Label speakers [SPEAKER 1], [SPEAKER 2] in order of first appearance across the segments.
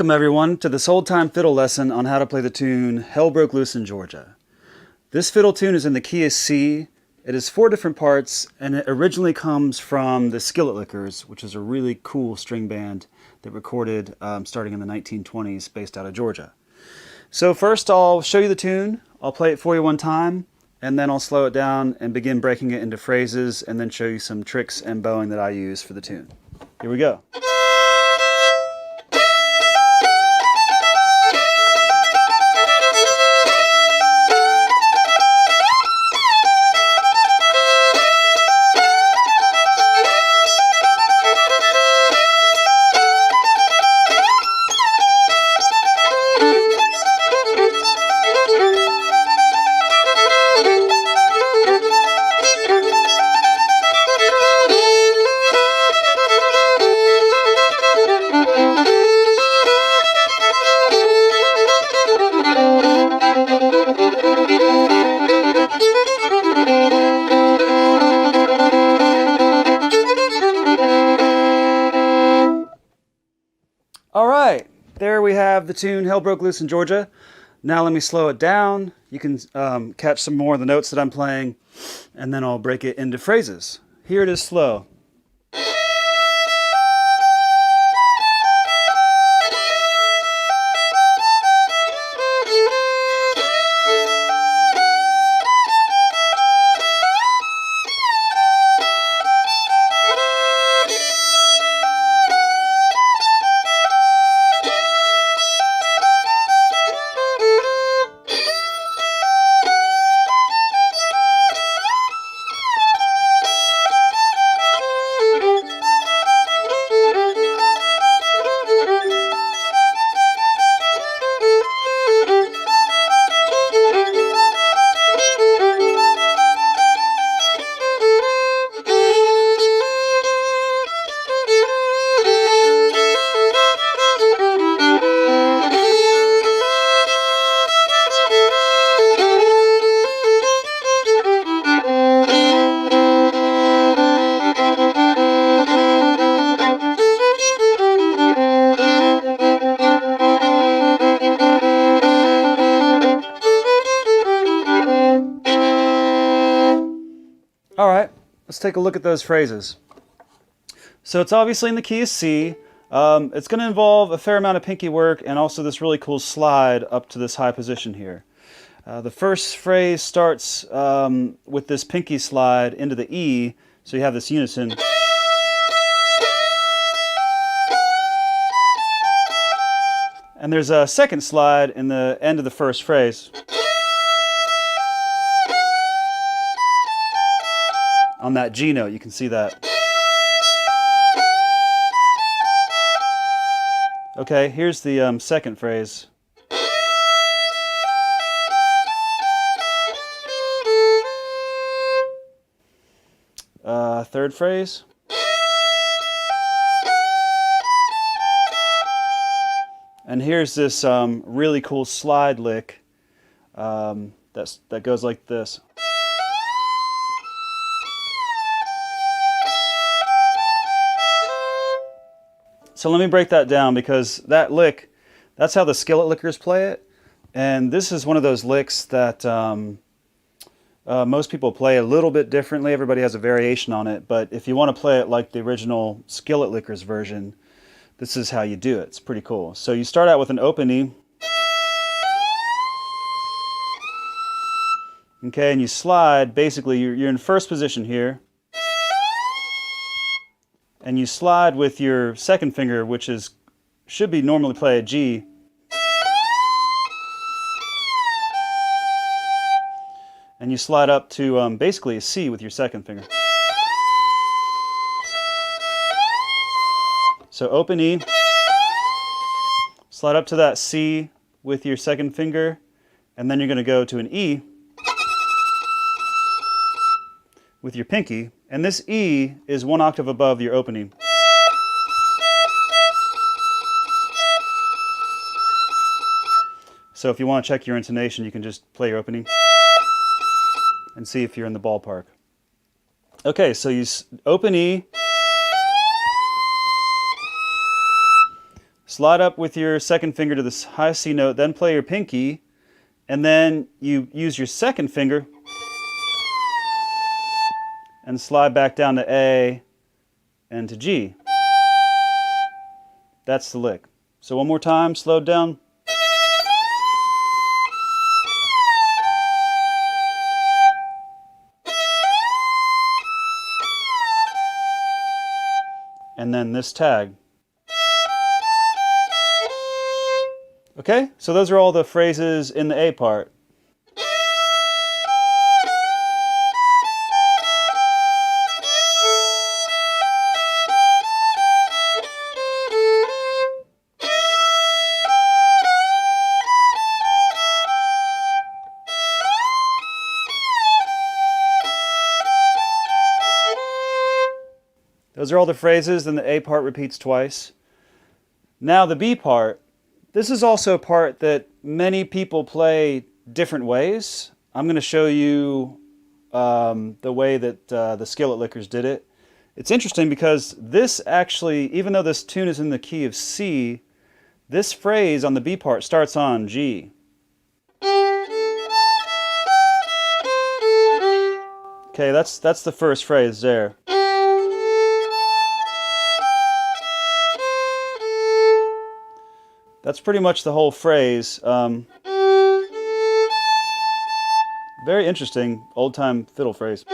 [SPEAKER 1] Welcome everyone to this old-time fiddle lesson on how to play the tune Hell Broke Loose in Georgia. This fiddle tune is in the key of C. It has 4 different parts, and it originally comes from the Skillet Lickers, which is a really cool string band that recorded starting in the 1920s based out of Georgia. So first I'll show you the tune, I'll play it for you one time, and then I'll slow it down and begin breaking it into phrases and then show you some tricks and bowing that I use for the tune. Here we go. Alright, there we have the tune Hell Broke Loose in Georgia. Now let me slow it down. You can catch some more of the notes that I'm playing, and then I'll break it into phrases. Here it is slow. Alright, let's take a look at those phrases. So it's obviously in the key of C. It's going to involve a fair amount of pinky work and also this really cool slide up to this high position here. The first phrase starts with this pinky slide into the E, so you have this unison. And there's a second slide in the end of the first phrase. On that G note, you can see that. Okay, here's the second phrase. Third phrase. And here's this really cool slide lick that goes like this. So let me break that down, because that lick, that's how the Skillet Lickers play it. And this is one of those licks that most people play a little bit differently. Everybody has a variation on it. But if you want to play it like the original Skillet Lickers version, this is how you do it. It's pretty cool. So you start out with an open E. Okay, and you slide. Basically, you're in first position here. And you slide with your second finger, which should be normally play a G. And you slide up to basically a C with your second finger. So open E, slide up to that C with your second finger, and then you're going to go to an E with your pinky, and this E is 1 octave above your opening. So if you want to check your intonation, you can just play your opening and see if you're in the ballpark. Okay, so you open E, Slide up with your second finger to this high C note, then play your pinky, and then you use your second finger and slide back down to A and to G. That's the lick. So one more time, slowed down. And then this tag. Okay, so those are all the phrases in the A part. Those are all the phrases, then the A part repeats twice. Now the B part. This is also a part that many people play different ways. I'm going to show you the way that the Skillet Lickers did it. It's interesting because this actually, even though this tune is in the key of C, this phrase on the B part starts on G. Okay, that's the first phrase there. That's pretty much the whole phrase. Very interesting old-time fiddle phrase.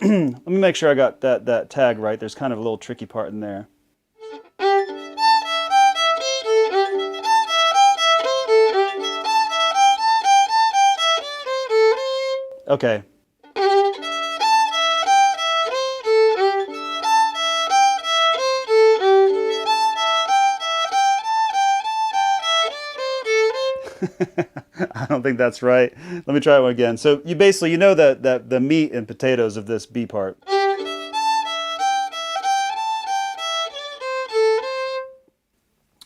[SPEAKER 1] Let me make sure I got that tag right. There's kind of a little tricky part in there. Okay. I don't think that's right. Let me try one again. So you basically, you know that the meat and potatoes of this B part.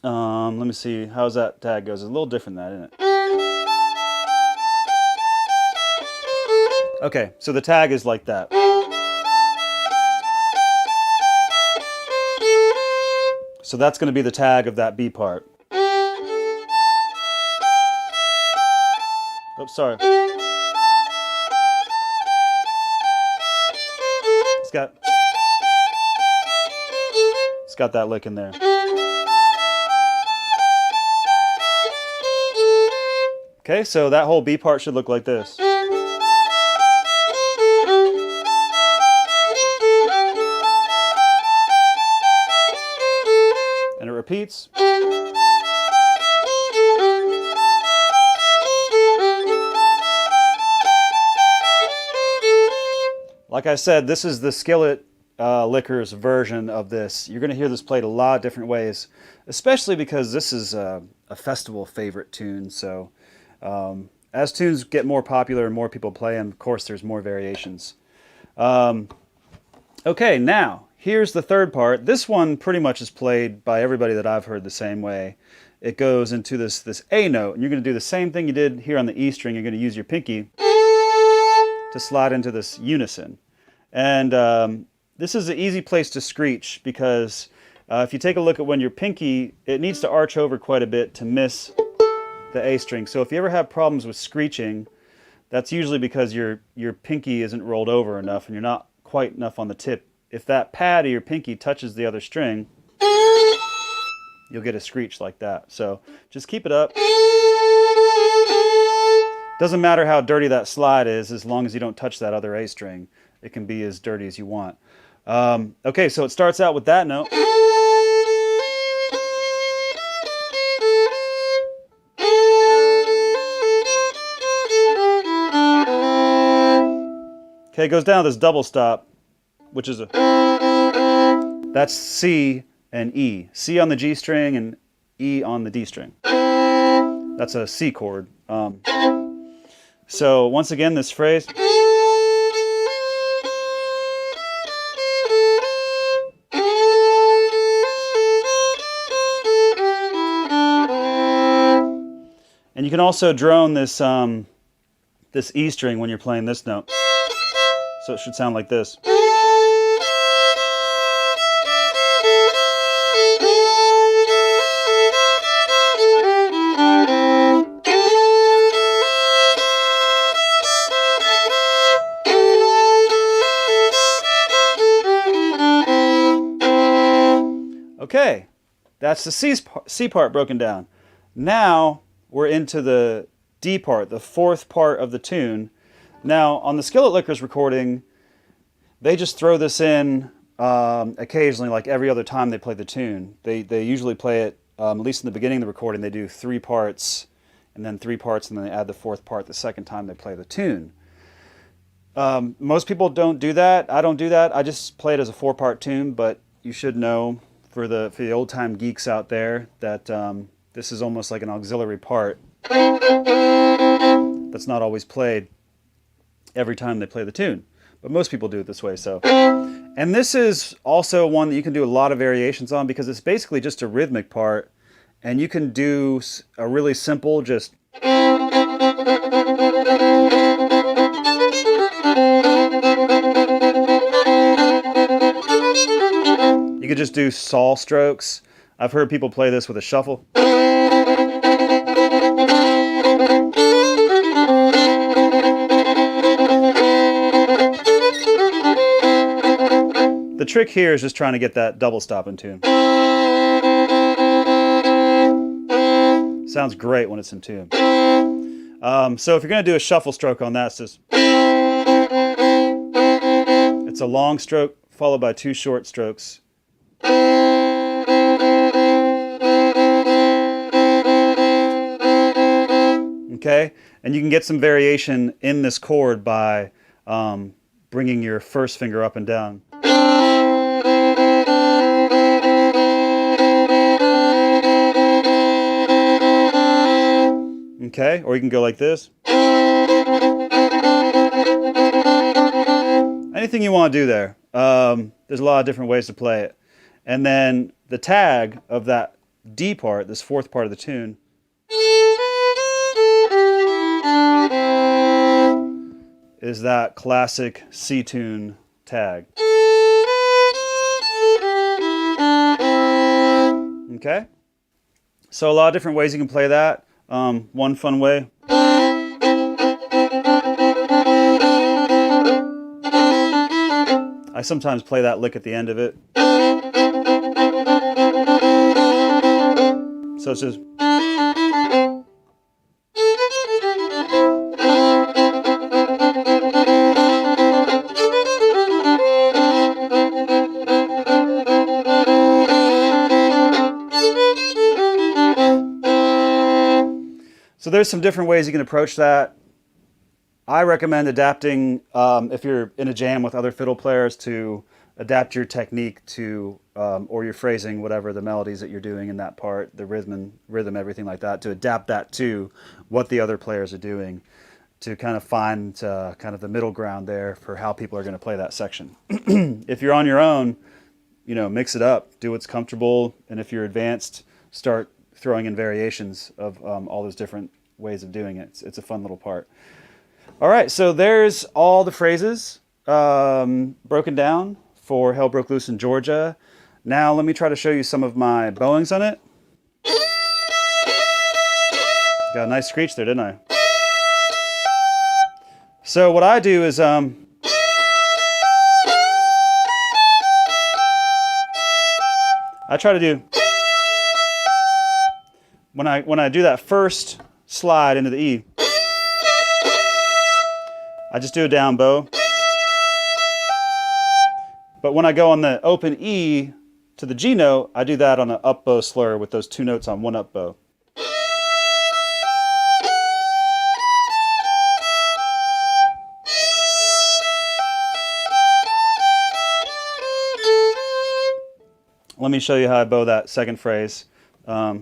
[SPEAKER 1] Let me see. How's that tag goes? It's a little different than that, isn't it? Okay, so the tag is like that. So that's going to be the tag of that B part. Oops, sorry. It's got that lick in there. Okay, so that whole B part should look like this. And it repeats. Like I said, this is the Skillet Lickers version of this. You're going to hear this played a lot of different ways, especially because this is a festival favorite tune. So as tunes get more popular and more people play them, of course there's more variations. Okay, now here's the third part. This one pretty much is played by everybody that I've heard the same way. It goes into this A note, and you're going to do the same thing you did here on the E string. You're going to use your pinky to slide into this unison. And this is an easy place to screech because if you take a look at when your pinky, it needs to arch over quite a bit to miss the A string. So if you ever have problems with screeching, that's usually because your pinky isn't rolled over enough and you're not quite enough on the tip. If that pad of your pinky touches the other string, you'll get a screech like that. So just keep it up. Doesn't matter how dirty that slide is, as long as you don't touch that other A string. It can be as dirty as you want. Okay, so it starts out with that note. Okay, it goes down to this double stop, which is that's C and E. C on the G string and E on the D string. That's a C chord. So once again, this phrase. can also drone this this E string when you're playing this note. So it should sound like this. Okay, that's the C part broken down. Now we're into the D part, the fourth part of the tune. Now on the Skillet Lickers recording, they just throw this in occasionally, like every other time they play the tune. They usually play it, at least in the beginning of the recording, they do 3 parts, and then 3 parts, and then they add the 4th part the second time they play the tune. Most people don't do that. I don't do that. I just play it as a 4-part tune, but you should know, for the old-time geeks out there, that this is almost like an auxiliary part that's not always played every time they play the tune. But most people do it this way. So, and this is also one that you can do a lot of variations on, because it's basically just a rhythmic part, and you can do a really simple just... You could just do saw strokes. I've heard people play this with a shuffle. The trick here is just trying to get that double stop in tune. Sounds great when it's in tune. So if you're going to do a shuffle stroke on that, it's just... It's a long stroke followed by 2 short strokes. Okay, and you can get some variation in this chord by bringing your first finger up and down. Okay, or you can go like this. Anything you want to do there. There's a lot of different ways to play it. And then the tag of that D part, this 4th part of the tune, is that classic C tune tag. Okay? So a lot of different ways you can play that. One fun way. I sometimes play that lick at the end of it. So it's just... So there's some different ways you can approach that. I recommend adapting, if you're in a jam with other fiddle players, to adapt your technique to, or your phrasing, whatever the melodies that you're doing in that part, the rhythm, everything like that, to adapt that to what the other players are doing, to kind of find kind of the middle ground there for how people are going to play that section. If you're on your own, you know, mix it up, do what's comfortable, and if you're advanced, start throwing in variations of all those different ways of doing it. It's a fun little part. All right, so there's all the phrases broken down for Hell Broke Loose in Georgia. Now let me try to show you some of my bowings on it. Got a nice screech there, didn't I? So what I do is I try to do, when I do that first slide into the E, I just do a down bow. But when I go on the open E to the G note, I do that on an up bow slur with those 2 notes on one up bow. Let me show you how I bow that second phrase. Let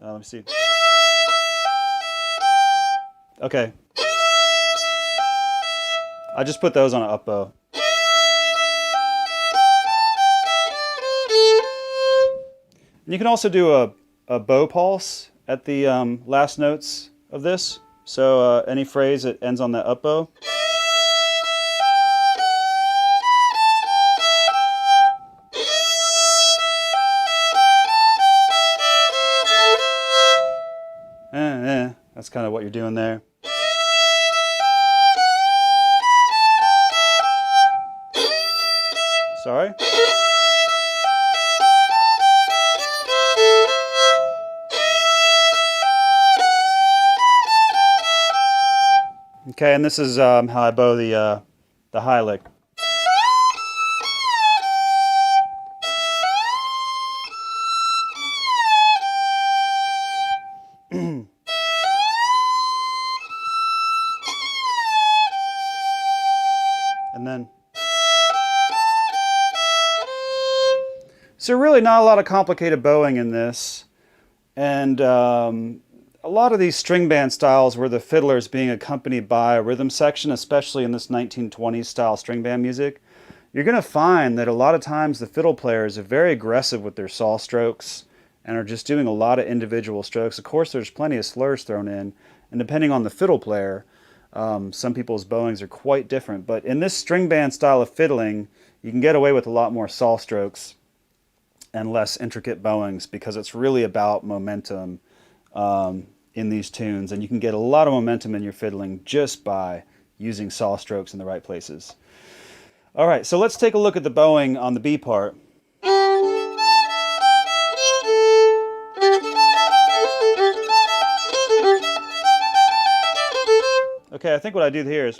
[SPEAKER 1] me see. Okay. I just put those on an up bow. And you can also do a bow pulse at the last notes of this. So any phrase that ends on that up bow. That's kind of what you're doing there. Sorry. Okay, and this is how I bow the high lick. And then, so really not a lot of complicated bowing in this, and a lot of these string band styles where the fiddler is being accompanied by a rhythm section, especially in this 1920s style string band music, you're going to find that a lot of times the fiddle players are very aggressive with their saw strokes and are just doing a lot of individual strokes. Of course, there's plenty of slurs thrown in, and depending on the fiddle player, some people's bowings are quite different. But in this string band style of fiddling, you can get away with a lot more saw strokes and less intricate bowings because it's really about momentum in these tunes, and you can get a lot of momentum in your fiddling just by using saw strokes in the right places. All right, so let's take a look at the bowing on the B part. Okay, I think what I do here is...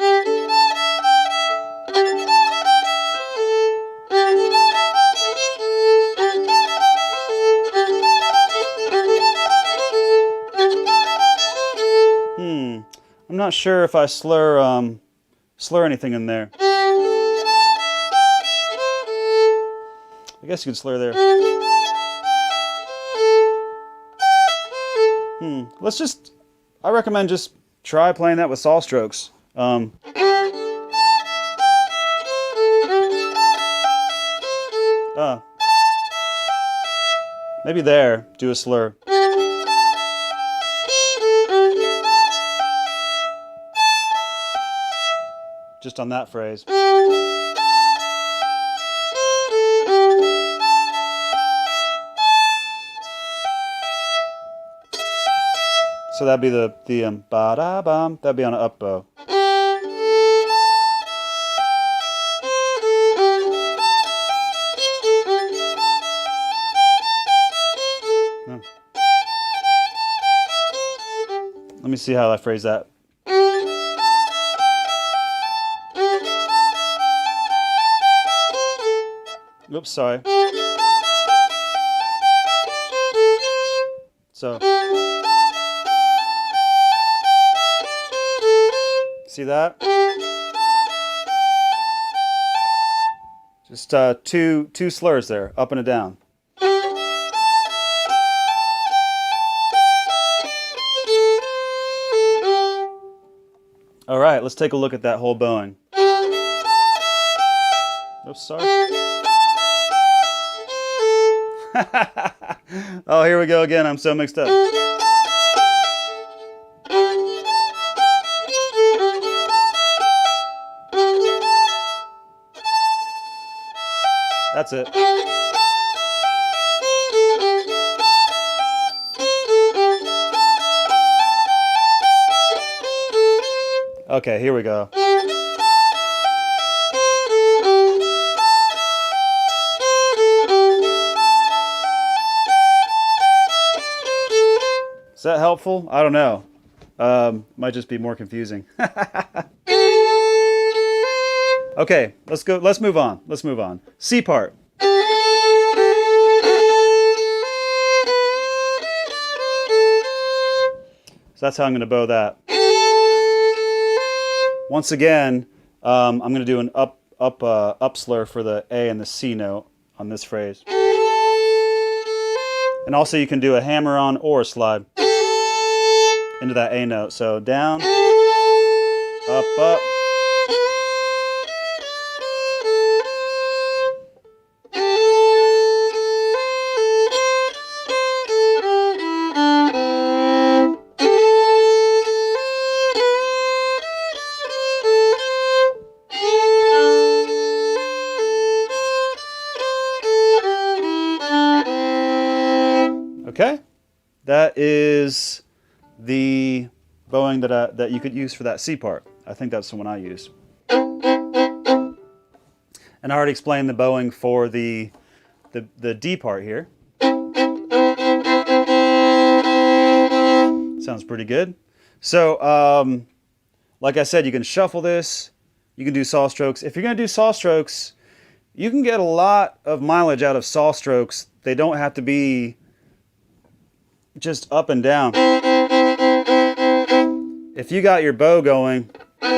[SPEAKER 1] I'm not sure if I slur anything in there. I guess you can slur there. I recommend just try playing that with saw strokes. Maybe there, do a slur. Just on that phrase. So that'd be the ba-da-bum, that'd be on an up bow. Let me see how I phrase that. Oops, sorry. So, see that? Just two slurs there, up and a down. All right, let's take a look at that whole bowing. Oops, sorry. Oh, here we go again. I'm so mixed up. That's it. Okay, here we go. Is that helpful? I don't know. Might just be more confusing. Okay, let's go. Let's move on. Let's move on. C part. So that's how I'm going to bow that. Once again, I'm going to do an up slur for the A and the C note on this phrase. And also you can do a hammer-on or a slide into that A note. So down, up, up. that is the bowing that you could use for that C part. I think that's the one I used. And I already explained the bowing for the D part here. Sounds pretty good. So, like I said, you can shuffle this. You can do saw strokes. If you're going to do saw strokes, you can get a lot of mileage out of saw strokes. They don't have to be just up and down. If you got your bow going, you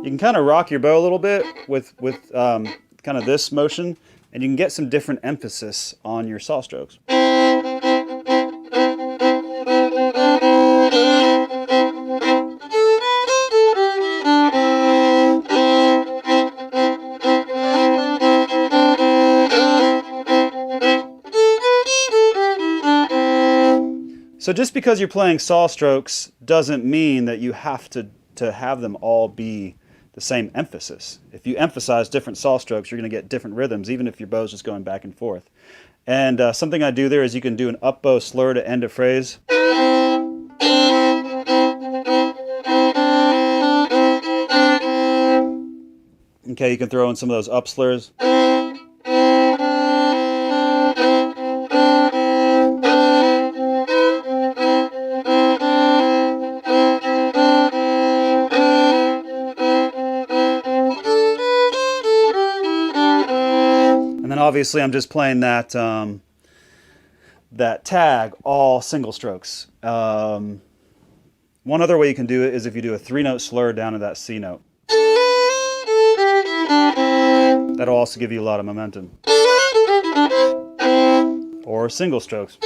[SPEAKER 1] can kind of rock your bow a little bit with kind of this motion, and you can get some different emphasis on your saw strokes. So just because you're playing saw strokes doesn't mean that you have to have them all be the same emphasis. If you emphasize different saw strokes, you're going to get different rhythms, even if your bow's just going back and forth. And something I do there is you can do an up bow slur to end a phrase. Okay, you can throw in some of those up slurs. And then obviously I'm just playing that that tag all single strokes. One other way you can do it is if you do a 3-note slur down to that C note. That'll also give you a lot of momentum. Or single strokes.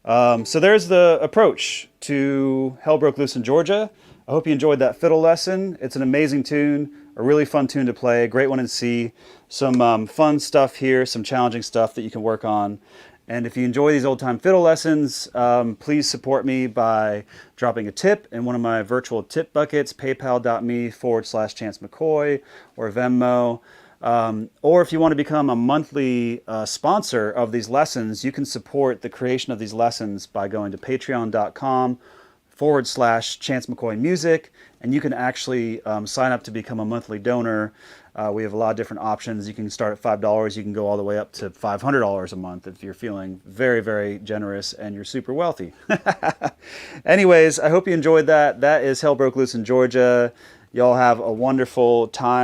[SPEAKER 1] So there's the approach to Hell Broke Loose in Georgia. I hope you enjoyed that fiddle lesson. It's an amazing tune, a really fun tune to play, a great one in C. Some fun stuff here, some challenging stuff that you can work on. And if you enjoy these old-time fiddle lessons, please support me by dropping a tip in one of my virtual tip buckets, paypal.me/ChanceMcCoy or Venmo. Or if you want to become a monthly sponsor of these lessons, you can support the creation of these lessons by going to patreon.com/ChanceMcCoyMusic, and you can actually sign up to become a monthly donor. We have a lot of different options. You can start at $5. You can go all the way up to $500 a month if you're feeling very, very generous and you're super wealthy. Anyways, I hope you enjoyed that. That is Hell Broke Loose in Georgia. Y'all have a wonderful time.